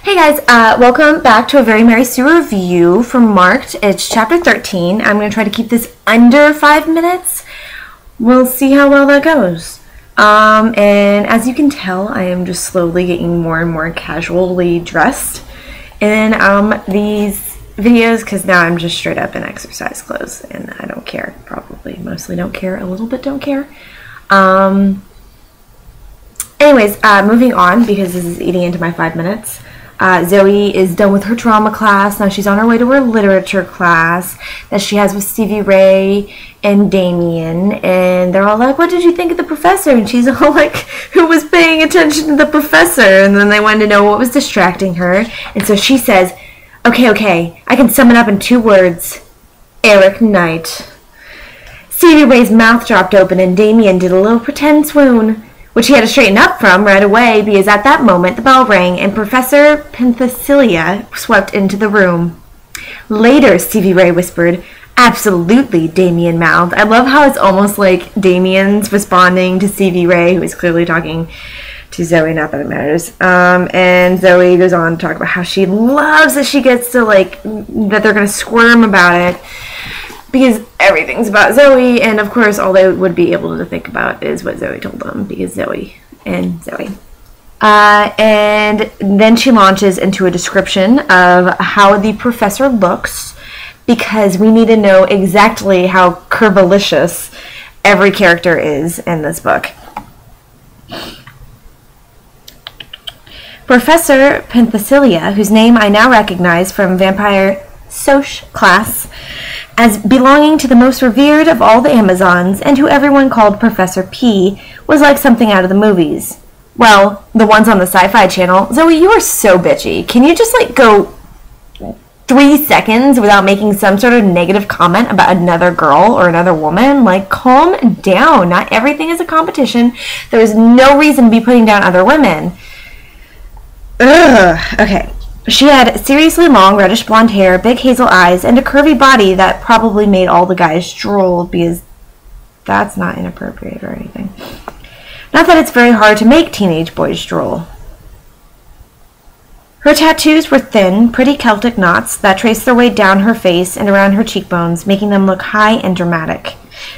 Hey guys, welcome back to a Very Mary Sue review from Marked. It's chapter 13. I'm going to try to keep this under 5 minutes. We'll see how well that goes. And as you can tell, I am just slowly getting more and more casually dressed in these videos because now I'm just straight up in exercise clothes and I don't care. Probably mostly don't care, a little bit don't care. Anyways, moving on because this is eating into my 5 minutes. Zoe is done with her drama class. Now she's on her way to her literature class that she has with Stevie Ray and Damien. And they're all like, what did you think of the professor? And she's all like, who was paying attention to the professor? And then they wanted to know what was distracting her. And so she says, okay, I can sum it up in 2 words. Eric Knight. Stevie Ray's mouth dropped open and Damien did a little pretend swoon, which he had to straighten up from right away because at that moment the bell rang and Professor Penthesilea swept into the room. Later, Stevie Ray whispered. Absolutely, Damien mouthed. I love how it's almost like Damien's responding to Stevie Ray, who is clearly talking to Zoe, not that it matters. And Zoe goes on to talk about how she loves that she gets to, that they're going to squirm about it. Because everything's about Zoe, and of course all they would be able to think about is what Zoe told them, because Zoe and Zoe. And then she launches into a description of how the professor looks, because we need to know exactly how curvilicious every character is in this book. Professor Penthesilea, whose name I now recognize from Vampire Soch class, as belonging to the most revered of all the Amazons, and who everyone called Professor P, was like something out of the movies. Well, the ones on the Sci-Fi Channel. Zoe, you are so bitchy. Can you just, go 3 seconds without making some sort of negative comment about another girl or another woman? Calm down. Not everything is a competition. There is no reason to be putting down other women. Ugh. Okay. She had seriously long reddish blonde hair, big hazel eyes, and a curvy body that probably made all the guys drool because that's not inappropriate or anything. Not that it's very hard to make teenage boys drool. Her tattoos were thin, pretty Celtic knots that traced their way down her face and around her cheekbones, making them look high and dramatic.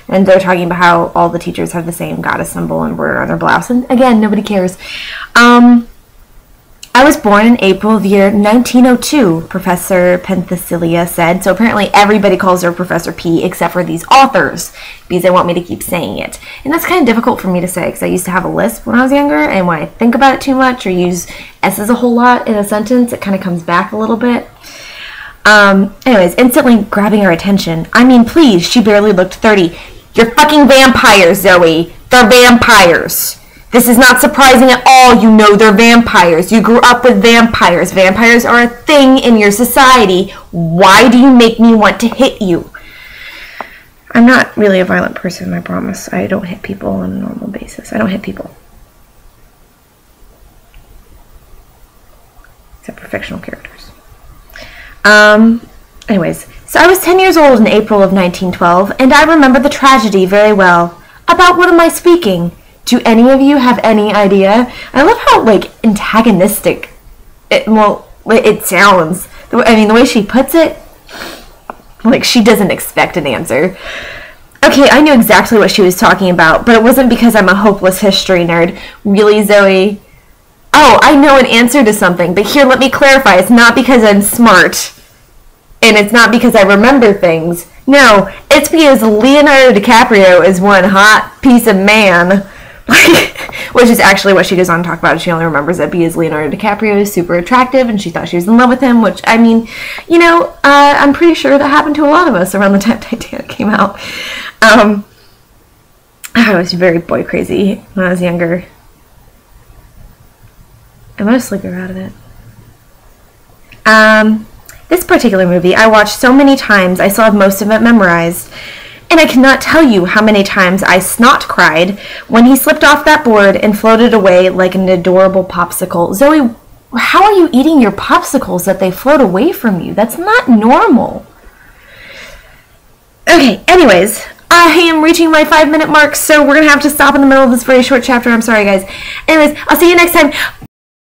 And they're talking about how all the teachers have the same goddess symbol embroidered on their blouse. And again, nobody cares. I was born in April of the year 1902, Professor Penthesilea said. So apparently everybody calls her Professor P except for these authors because they want me to keep saying it. And that's kind of difficult for me to say because I used to have a lisp when I was younger, and when I think about it too much or use S's a whole lot in a sentence, it kind of comes back a little bit. Anyways, instantly grabbing her attention. I mean, please, she barely looked 30. You're fucking vampires, Zoe. They're vampires. This is not surprising at all. You know they're vampires. You grew up with vampires. Vampires are a thing in your society. Why do you make me want to hit you? I'm not really a violent person, I promise. I don't hit people on a normal basis. I don't hit people. Except for fictional characters. Anyways, so I was 10 years old in April of 1912, and I remember the tragedy very well. About what am I speaking? Do any of you have any idea? I love how, antagonistic it sounds. I mean, the way she puts it, she doesn't expect an answer. Okay, I knew exactly what she was talking about, but it wasn't because I'm a hopeless history nerd. Really, Zoe? Oh, I know an answer to something, but here, let me clarify. It's not because I'm smart, and it's not because I remember things. No, it's because Leonardo DiCaprio is one hot piece of man. Which is actually what she goes on to talk about. She only remembers it because Leonardo DiCaprio is super attractive and she thought she was in love with him, which, I mean, I'm pretty sure that happened to a lot of us around the time Titanic came out. I was very boy crazy when I was younger. I mostly grew out of it. This particular movie I watched so many times I still have most of it memorized. And I cannot tell you how many times I snot cried when he slipped off that board and floated away like an adorable popsicle. Zoe, how are you eating your popsicles that they float away from you? That's not normal. Okay, anyways, I am reaching my 5-minute mark, so we're going to have to stop in the middle of this very short chapter. I'm sorry, guys. Anyways, I'll see you next time.